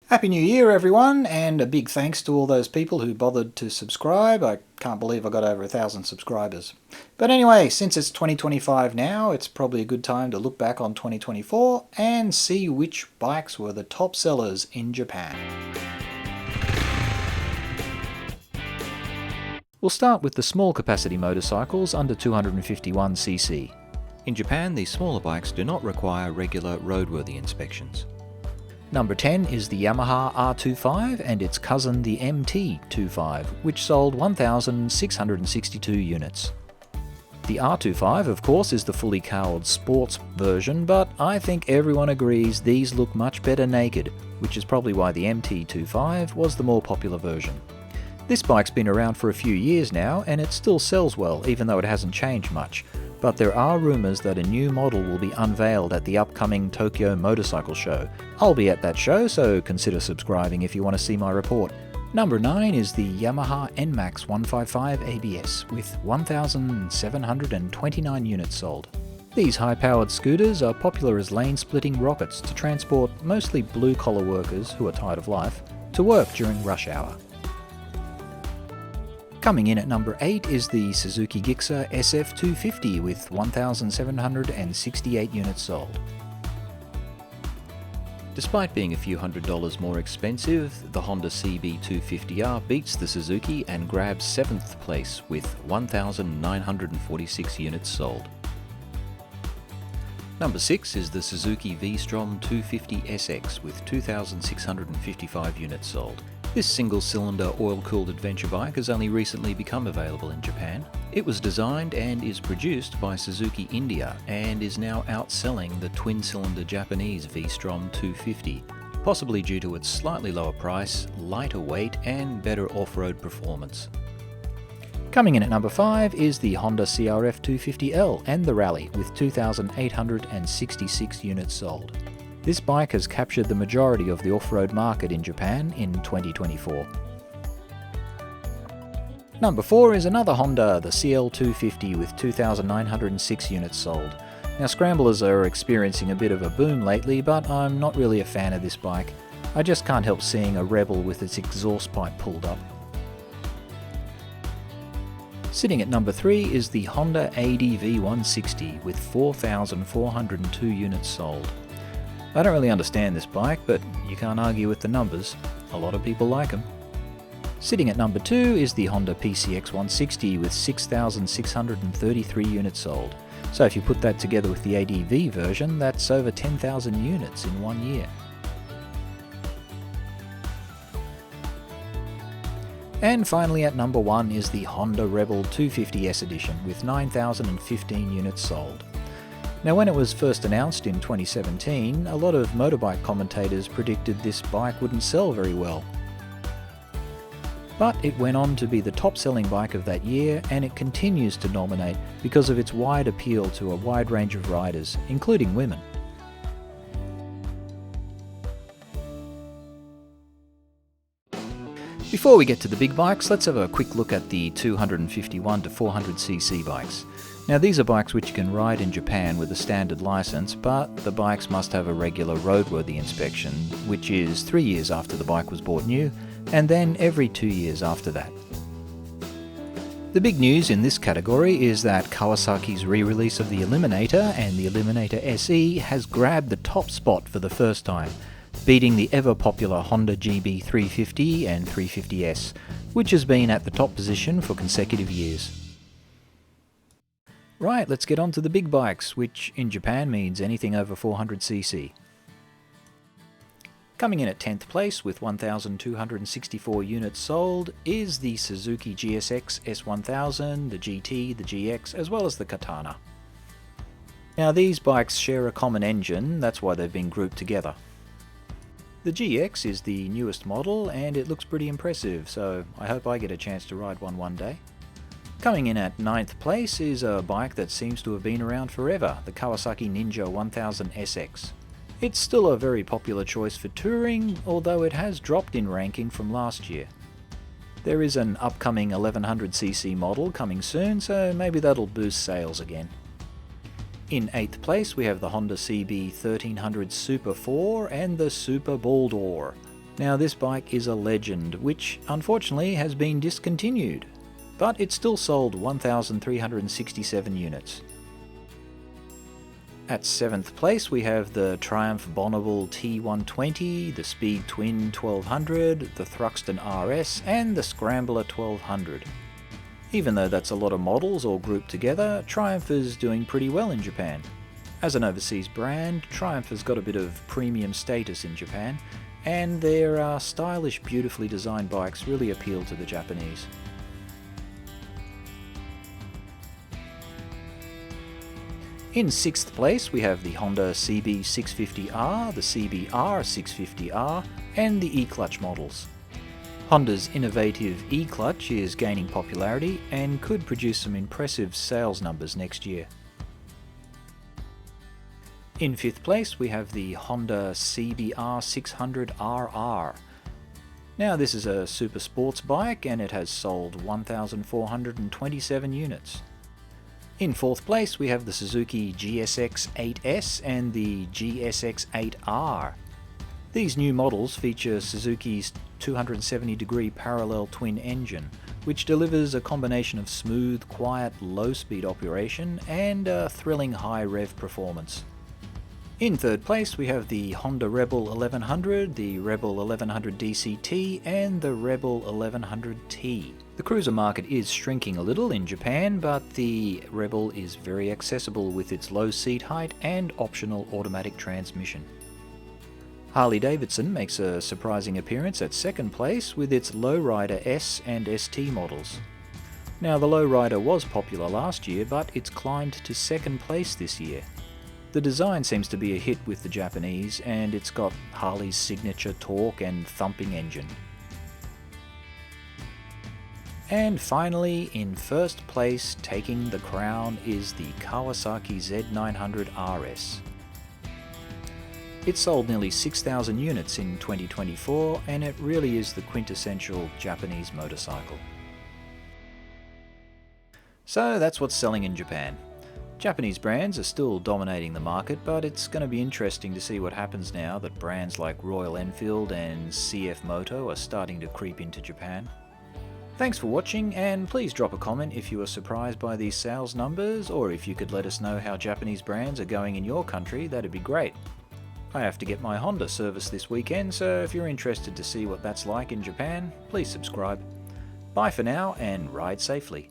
Happy New Year, everyone, and a big thanks to all those people who bothered to subscribe. I can't believe I got over 1,000 subscribers. But anyway, since it's 2025 now, it's probably a good time to look back on 2024 and see which bikes were the top sellers in Japan. We'll start with the small capacity motorcycles under 251cc. In Japan, these smaller bikes do not require regular roadworthy inspections. Number 10 is the Yamaha R25 and its cousin the MT25, which sold 1,662 units. The R25, of course, is the fully cowled sports version, but I think everyone agrees these look much better naked, which is probably why the MT25 was the more popular version. This bike's been around for a few years now, and it still sells well, even though it hasn't changed much. But there are rumours that a new model will be unveiled at the upcoming Tokyo Motorcycle Show. I'll be at that show, so consider subscribing if you want to see my report. Number 9 is the Yamaha NMAX 155 ABS with 1,729 units sold. These high-powered scooters are popular as lane-splitting rockets to transport mostly blue-collar workers who are tired of life to work during rush hour. Coming in at number 8 is the Suzuki Gixxer SF250 with 1,768 units sold. Despite being a few $100s more expensive, the Honda CB250R beats the Suzuki and grabs 7th place with 1,946 units sold. Number 6 is the Suzuki V-Strom 250SX with 2,655 units sold. This single-cylinder oil-cooled adventure bike has only recently become available in Japan. It was designed and is produced by Suzuki India and is now outselling the twin-cylinder Japanese V-Strom 250, possibly due to its slightly lower price, lighter weight and better off-road performance. Coming in at number 5 is the Honda CRF 250L and the Rally with 2,866 units sold. This bike has captured the majority of the off-road market in Japan in 2024. Number 4 is another Honda, the CL250 with 2,906 units sold. Now scramblers are experiencing a bit of a boom lately, but I'm not really a fan of this bike. I just can't help seeing a Rebel with its exhaust pipe pulled up. Sitting at number 3 is the Honda ADV 160 with 4,402 units sold. I don't really understand this bike, but you can't argue with the numbers. A lot of people like them. Sitting at number 2 is the Honda PCX 160 with 6,633 units sold. So if you put that together with the ADV version, that's over 10,000 units in 1 year. And finally at number 1 is the Honda Rebel 250S edition with 9,015 units sold. Now when it was first announced in 2017, a lot of motorbike commentators predicted this bike wouldn't sell very well. But it went on to be the top-selling bike of that year, and it continues to dominate because of its wide appeal to a wide range of riders, including women. Before we get to the big bikes, let's have a quick look at the 251 to 400cc bikes. Now these are bikes which you can ride in Japan with a standard license, but the bikes must have a regular roadworthy inspection, which is 3 years after the bike was bought new, and then every 2 years after that. The big news in this category is that Kawasaki's re-release of the Eliminator and the Eliminator SE has grabbed the top spot for the first time, beating the ever-popular Honda GB 350 and 350S, which has been at the top position for consecutive years. Right, let's get on to the big bikes, which in Japan means anything over 400cc. Coming in at 10th place with 1,264 units sold is the Suzuki GSX S1000, the GT, the GX, as well as the Katana. Now these bikes share a common engine, that's why they've been grouped together. The GX is the newest model and it looks pretty impressive, so I hope I get a chance to ride one day. Coming in at 9th place is a bike that seems to have been around forever, the Kawasaki Ninja 1000 SX. It's still a very popular choice for touring, although it has dropped in ranking from last year. There is an upcoming 1100cc model coming soon, so maybe that'll boost sales again. In 8th place we have the Honda CB 1300 Super 4 and the Super Baldur. Now this bike is a legend, which unfortunately has been discontinued, but it still sold 1,367 units. At 7th place we have the Triumph Bonneville T120, the Speed Twin 1200, the Thruxton RS and the Scrambler 1200. Even though that's a lot of models all grouped together, Triumph is doing pretty well in Japan. As an overseas brand, Triumph has got a bit of premium status in Japan, and their stylish, beautifully designed bikes really appeal to the Japanese. In 6th place we have the Honda CB650R, the CBR650R and the E-Clutch models. Honda's innovative E-Clutch is gaining popularity and could produce some impressive sales numbers next year. In 5th place we have the Honda CBR600RR. Now this is a super sports bike and it has sold 1,427 units. In 4th place we have the Suzuki GSX 8S and the GSX 8R. These new models feature Suzuki's 270-degree parallel twin engine, which delivers a combination of smooth, quiet, low-speed operation and a thrilling high-rev performance. In 3rd place we have the Honda Rebel 1100, the Rebel 1100 DCT and the Rebel 1100T. The cruiser market is shrinking a little in Japan, but the Rebel is very accessible with its low seat height and optional automatic transmission. Harley-Davidson makes a surprising appearance at 2nd place with its Lowrider S and ST models. Now the Lowrider was popular last year, but it's climbed to 2nd place this year. The design seems to be a hit with the Japanese, and it's got Harley's signature torque and thumping engine. And finally, in 1st place, taking the crown, is the Kawasaki Z900 RS. It sold nearly 6,000 units in 2024, and it really is the quintessential Japanese motorcycle. So that's what's selling in Japan. Japanese brands are still dominating the market, but it's going to be interesting to see what happens now that brands like Royal Enfield and CF Moto are starting to creep into Japan. Thanks for watching, and please drop a comment if you were surprised by these sales numbers, or if you could let us know how Japanese brands are going in your country, that'd be great. I have to get my Honda serviced this weekend, so if you're interested to see what that's like in Japan, please subscribe. Bye for now, and ride safely.